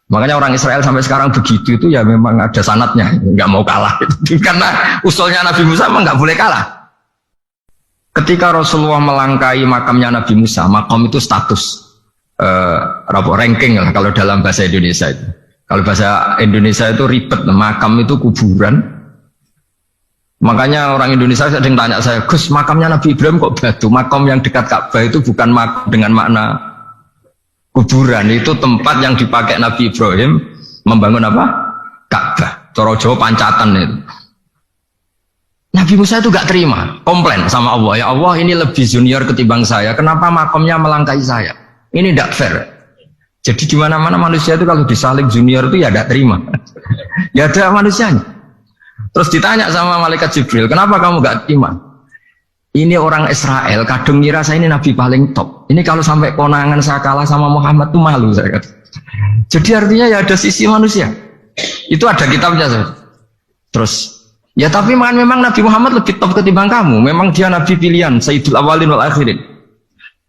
Makanya orang Israel sampai sekarang begitu itu ya memang ada sanatnya, nggak mau kalah. Karena usulnya Nabi Musa memang nggak boleh kalah. Ketika Rasulullah melangkai makamnya Nabi Musa, makam itu status ranking lah kalau dalam bahasa Indonesia itu. Kalau bahasa Indonesia itu ribet, makam itu kuburan. Makanya orang Indonesia sering tanya saya, Gus, makamnya Nabi Ibrahim kok batu? Makam yang dekat Ka'bah itu bukan makam dengan makna kuburan, itu tempat yang dipakai Nabi Ibrahim membangun apa? Ka'bah. Cara Jawa pancatan itu. Nabi Musa itu gak terima, komplain sama Allah. Ya Allah, ini lebih junior ketimbang saya. Kenapa makamnya melangkai saya? Ini tidak fair. Jadi di mana-mana manusia itu kalau disalib junior itu ya tidak terima. Ya ada manusianya. Terus ditanya sama malaikat Jibril, kenapa kamu gak terima? Ini orang Israel, kadang ngira saya ini nabi paling top. Ini kalau sampai konangan saya kalah sama Muhammad tuh malu saya kata. Jadi artinya ya ada sisi manusia. Itu ada kitabnya. Terus, ya tapi memang Nabi Muhammad lebih top ketimbang kamu. Memang dia nabi pilihan, Sayyidul Awalin wal Akhirin.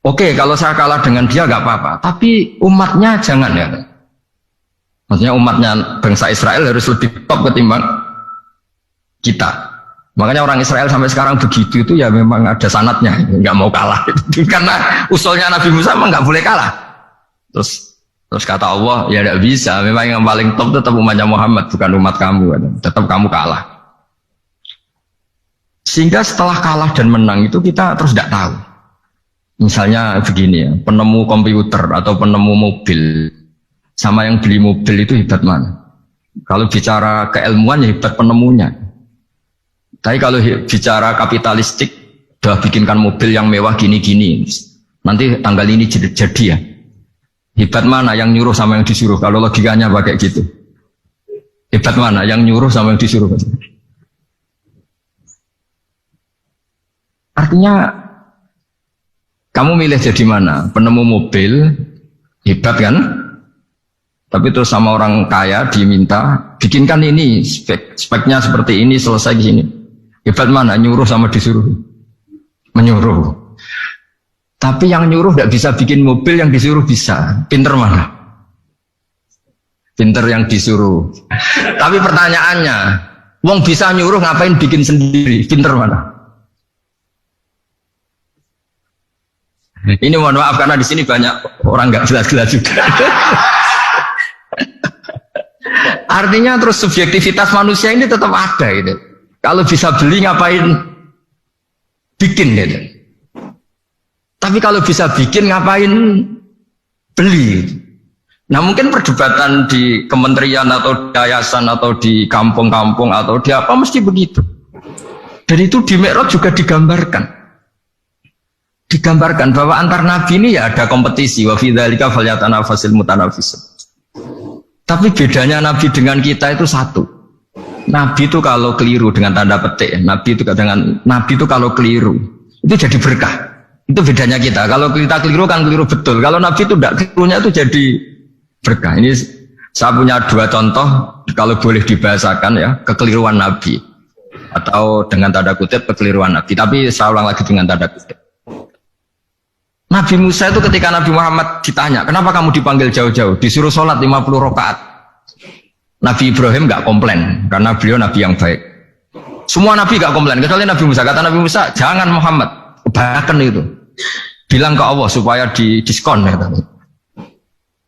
Oke, kalau saya kalah dengan dia gak apa-apa. Tapi umatnya jangan ya. Maksudnya umatnya bangsa Israel harus lebih top ketimbang kita. Makanya orang Israel sampai sekarang begitu itu ya memang ada sanatnya, nggak mau kalah. Karena usulnya Nabi Musa memang nggak boleh kalah. Terus kata Allah, ya tidak bisa. Memang yang paling top tetap umatnya Muhammad, bukan umat kamu. Tetap kamu kalah. Sehingga setelah kalah dan menang itu kita terus tidak tahu. Misalnya begini ya, penemu komputer atau penemu mobil sama yang beli mobil itu hebat mana? Kalau bicara keilmuan ya hebat penemunya. Tapi kalau bicara kapitalistik, udah bikinkan mobil yang mewah gini-gini, nanti tanggal ini jadi ya. Hebat mana yang nyuruh sama yang disuruh? Kalau logikanya pakai gitu. Hebat mana yang nyuruh sama yang disuruh? Artinya, kamu milih jadi mana? Penemu mobil, hebat kan? Tapi terus sama orang kaya diminta, bikinkan ini, speknya seperti ini, selesai di sini. Hebat mana? Nyuruh sama disuruh? Menyuruh. Tapi yang nyuruh tidak bisa bikin mobil, yang disuruh bisa. Pinter mana? Pinter yang disuruh. Tapi pertanyaannya, wong bisa nyuruh ngapain bikin sendiri? Pinter mana? Ini mohon maaf karena di sini banyak orang nggak jelas-jelas juga. Artinya terus subjektivitas manusia ini tetap ada gitu. Kalau bisa beli ngapain bikin gitu. Tapi kalau bisa bikin ngapain beli. Nah mungkin perdebatan di kementerian atau di yayasan atau di kampung-kampung atau di apa mesti begitu. Dan itu di Mi'raj juga digambarkan. Digambarkan bahwa antar nabi ini ya ada kompetisi. Wa fi dzalika falyatanafasil mutanafisun. Tapi bedanya nabi dengan kita itu satu. Nabi itu kalau keliru dengan tanda petik, Nabi itu kalau keliru itu jadi berkah. Itu bedanya kita. Kalau kita keliru kan keliru betul. Kalau Nabi itu tidak kelirunya itu jadi berkah. Ini saya punya dua contoh kalau boleh dibahasakan ya kekeliruan Nabi atau dengan tanda kutip kekeliruan Nabi. Tapi saya ulang lagi dengan tanda kutip. Nabi Musa itu ketika Nabi Muhammad ditanya, kenapa kamu dipanggil jauh-jauh? Disuruh sholat 50 rakaat. Nabi Ibrahim nggak komplain karena beliau Nabi yang baik. Semua Nabi nggak komplain kecuali Nabi Musa. Kata Nabi Musa, jangan Muhammad, bahkan itu. Bilang ke Allah supaya didiskon. Kata.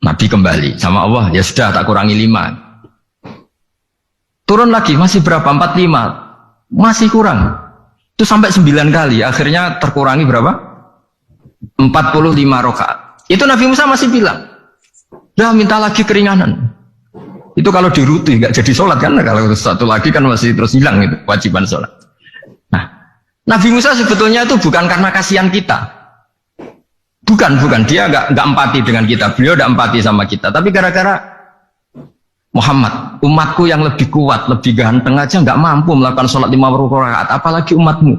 Nabi kembali sama Allah, ya sudah tak kurangi 5. Turun lagi, masih berapa? 45. Masih kurang. Itu sampai 9 kali. Akhirnya terkurangi berapa? 45 rakaat. Itu Nabi Musa masih bilang, dah minta lagi keringanan. Itu kalau diruti nggak jadi sholat kan? Kalau satu lagi kan masih terus hilang itu kewajiban sholat. Nah, Nabi Musa sebetulnya itu bukan karena kasihan kita, bukan dia nggak empati dengan kita, beliau nggak empati sama kita, tapi gara-gara Muhammad, umatku yang lebih kuat, lebih ganteng aja nggak mampu melakukan sholat 50 rakaat, apalagi umatmu.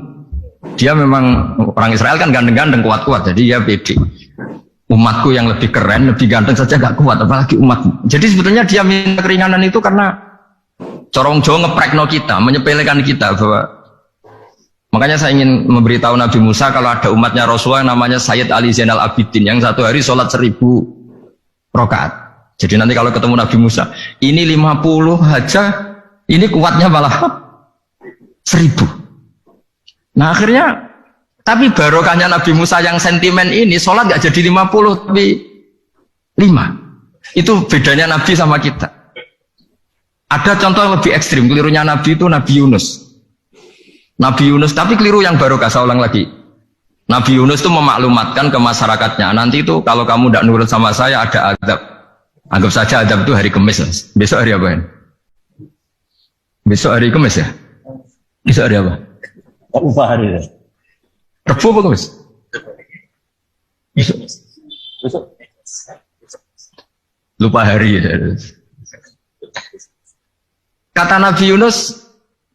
Dia memang orang Israel kan ganteng-ganteng, kuat-kuat, jadi dia pede. Umatku yang lebih keren, lebih ganteng saja gak kuat, apalagi umatmu. Jadi sebetulnya dia minta keringanan itu karena corong Jawa ngeprekno kita, menyepelekan kita bahwa makanya saya ingin memberitahu Nabi Musa kalau ada umatnya Rasulullah yang namanya Sayyid Ali Zainal Abidin yang satu hari sholat 1000 rakaat. Jadi nanti kalau ketemu Nabi Musa, ini 50 aja, ini kuatnya malah 1000. Nah akhirnya, tapi barokahnya Nabi Musa yang sentimen ini, sholat gak jadi 50, tapi 5. Itu bedanya Nabi sama kita. Ada contoh yang lebih ekstrim, kelirunya Nabi itu Nabi Yunus. Nabi Yunus, tapi keliru yang barokah, saya ulang lagi. Nabi Yunus itu memaklumatkan ke masyarakatnya, nanti itu kalau kamu tidak nurut sama saya ada azab. Anggap saja azab itu hari Kamis. Besok hari apa ya? Besok hari Kamis ya? Besok hari apa? Lupa hari ya. Rebu apa Kamis? Besok. Lupa hari ya. Kata Nabi Yunus,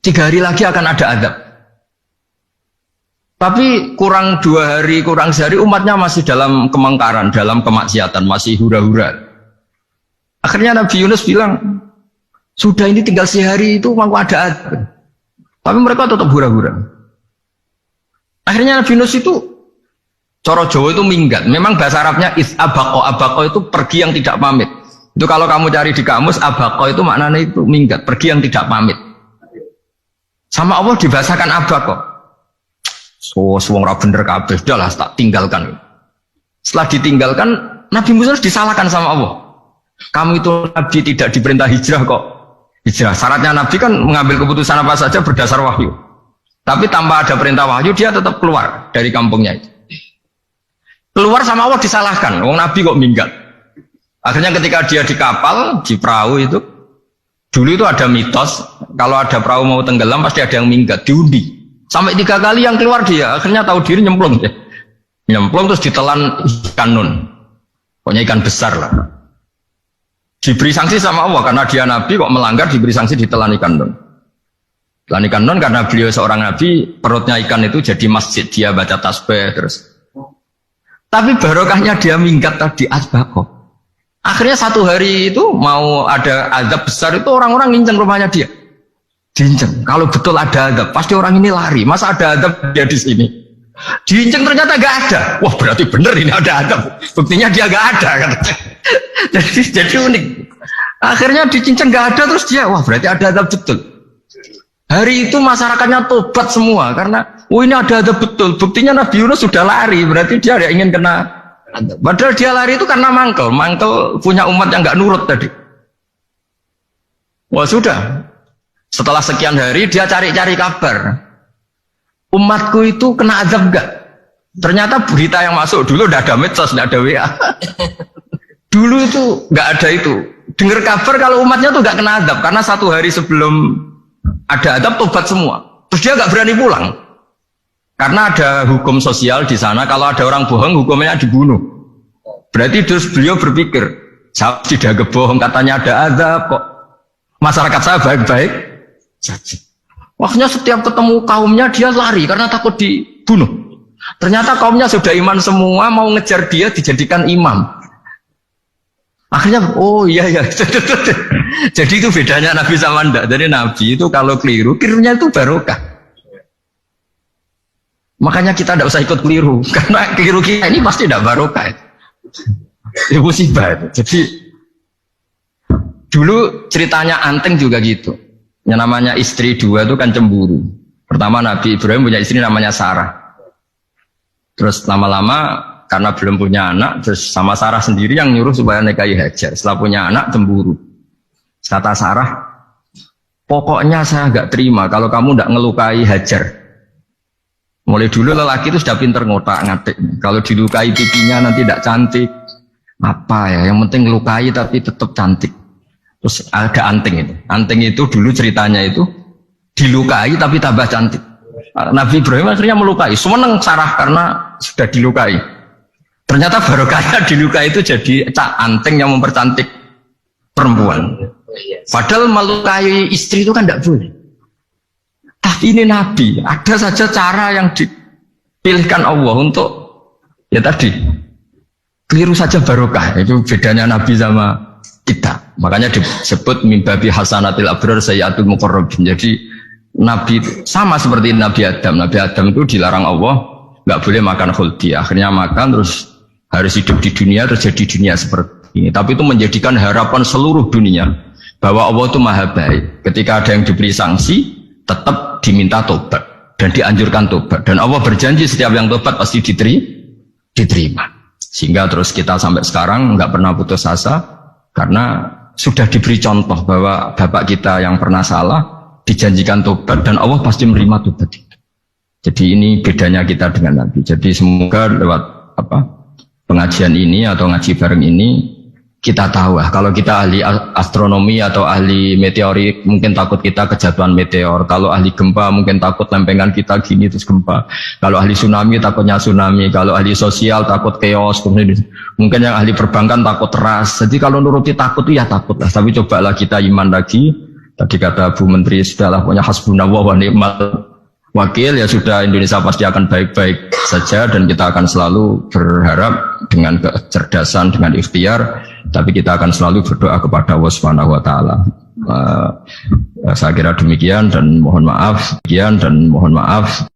3 hari lagi akan ada azab. Tapi kurang 2 hari, kurang sehari umatnya masih dalam kemungkaran, dalam kemaksiatan, masih hura-hura. Akhirnya Nabi Yunus bilang, sudah ini tinggal sehari itu mau ada azab. Tapi mereka tetap hura-hura. Akhirnya Nabi Yunus itu, coro Jawa itu minggat. Memang bahasa Arabnya abako. Abako itu pergi yang tidak pamit. Itu kalau kamu cari di kamus, abako itu maknanya itu minggat, pergi yang tidak pamit. Sama Allah dibahasakan abako. So, wong ra bener kabeh, udahlah tak tinggalkan. Setelah ditinggalkan, Nabi Musa disalahkan sama Allah. Kamu itu Nabi tidak diperintah hijrah kok. Hijrah, syaratnya Nabi kan mengambil keputusan apa saja berdasar wahyu. Tapi tanpa ada perintah wahyu, dia tetap keluar dari kampungnya itu. Keluar sama Allah disalahkan, wong Nabi kok minggat. Akhirnya ketika dia di kapal, di perahu itu, dulu itu ada mitos, kalau ada perahu mau tenggelam pasti ada yang minggat, diundi. Sampai 3 kali yang keluar dia, akhirnya tahu diri nyemplung ya. Nyemplung terus ditelan ikan nun. Pokoknya ikan besar lah. Diberi sanksi sama Allah, karena dia Nabi kok melanggar, diberi sanksi ditelan ikan nun. Telan ikan nun karena beliau seorang Nabi, perutnya ikan itu jadi masjid, dia baca tasbih terus. Tapi barokahnya dia minggat tadi asbako. Akhirnya 1 hari itu mau ada azab besar itu orang-orang nginceng rumahnya dia. Diinceng. Kalau betul ada azab, pasti orang ini lari. Masa ada azab dia di sini? Diinceng ternyata gak ada. Wah berarti bener ini ada azab. Buktinya dia gak ada katanya. jadi unik. Akhirnya dicinceng gak ada terus dia, wah berarti ada azab betul. Hari itu masyarakatnya tobat semua karena, ini ada azab betul. Buktinya Nabi Yunus sudah lari, berarti dia tidak ingin kena azab. Padahal dia lari itu karena mangkel punya umat yang gak nurut tadi. Wah sudah. Setelah sekian hari dia cari-cari kabar. Umatku itu kena azab gak? Ternyata berita yang masuk dulu udah ada medsos, udah ada WA. Dulu itu gak ada itu. Dengar kabar kalau umatnya tuh gak kena azab karena 1 hari sebelum ada azab tobat semua. Terus dia gak berani pulang. Karena ada hukum sosial di sana, kalau ada orang bohong hukumnya dibunuh. Berarti terus beliau berpikir, saya tidak bohong katanya ada azab kok. Masyarakat saya baik-baik saja. Waktunya setiap ketemu kaumnya dia lari karena takut dibunuh. Ternyata kaumnya sudah iman semua, mau ngejar dia dijadikan imam. Akhirnya, oh iya. Jadi itu bedanya Nabi sama ndak. Jadi Nabi itu kalau kelirunya itu barokah. Makanya kita tidak usah ikut keliru. Karena keliru kita ini pasti tidak barokah. Itu musibah itu. Jadi, dulu ceritanya Anteng juga gitu. Yang namanya istri 2 itu kan cemburu. Pertama Nabi Ibrahim punya istri namanya Sarah. Terus lama-lama karena belum punya anak, terus sama Sarah sendiri yang nyuruh supaya nikahi Hajar. Setelah punya anak cemburu. Kata Sarah, pokoknya saya nggak terima kalau kamu nggak ngelukai Hajar. Mulai dulu lelaki itu sudah pinter ngotak-ngatik. Kalau dilukai pipinya nanti tidak cantik. Apa ya? Yang penting ngelukai tapi tetap cantik. Terus ada Anteng itu. Anteng itu dulu ceritanya itu dilukai tapi tambah cantik. Nabi Ibrahim akhirnya melukai. Seneng Sarah karena sudah dilukai. Ternyata barokahnya dilukai itu jadi Anteng yang mempercantik perempuan. Padahal melukai istri itu kan tidak boleh. Tapi ini Nabi. Ada saja cara yang dipilihkan Allah untuk ya tadi keliru saja barokah. Itu bedanya Nabi sama kita. Makanya disebut mimbabi hasanatil abrar sayyatul muqarrabin. Jadi Nabi sama seperti Nabi Adam. Nabi Adam itu dilarang Allah nggak boleh makan khuldi. Akhirnya makan terus harus hidup di dunia terus jadi dunia seperti ini. Tapi itu menjadikan harapan seluruh dunia bahwa Allah itu maha baik. Ketika ada yang diberi sanksi, tetap diminta tobat dan dianjurkan tobat. Dan Allah berjanji setiap yang tobat pasti diterima. Sehingga terus kita sampai sekarang nggak pernah putus asa karena sudah diberi contoh bahwa bapak kita yang pernah salah dijanjikan tobat dan Allah pasti menerima tobat itu. Jadi ini bedanya kita dengan Nabi. Jadi semoga lewat pengajian ini atau ngaji bareng ini kita tahu kalau kita ahli astronomi atau ahli meteorik mungkin takut kita kejatuhan meteor. Kalau ahli gempa mungkin takut lempengan kita gini terus gempa. Kalau ahli tsunami takutnya tsunami. Kalau ahli sosial takut chaos. Mungkin yang ahli perbankan takut ras. Jadi kalau nuruti takut itu ya takut lah. Tapi cobalah kita iman lagi. Tadi kata Bu Menteri sudahlah punya hasbunallah wa ni'mal wakil, ya sudah, Indonesia pasti akan baik-baik saja dan kita akan selalu berharap dengan kecerdasan, dengan ikhtiar, tapi kita akan selalu berdoa kepada Allah Subhanahu wa taala. Saya kira demikian dan mohon maaf.